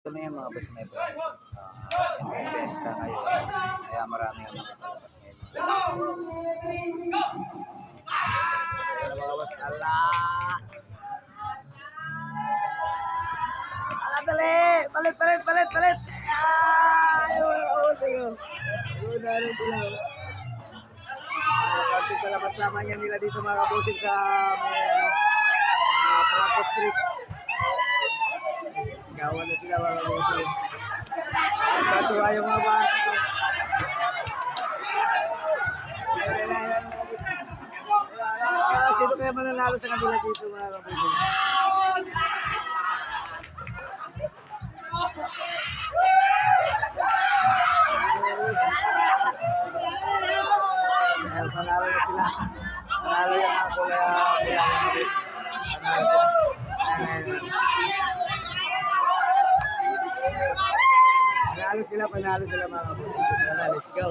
Ito na yan mga boss na ito. Siyempre fiesta ngayon. Kaya marami ang mga palabas ngayon. Ayan mga boss. Allah! Allah dali! Palit! Ayun! Ayun, sila. Konting palabas lamang yan nila dito mga kabusig sa may Prato Street. Gawa na sila mga kabusig. Patuwa yung mga bata. Sino kaya mananalo sa kanila dito mga kabusig? Panalo na sila. Panalo yung mga kulay. Panalo sila mga kapatid. Let's go.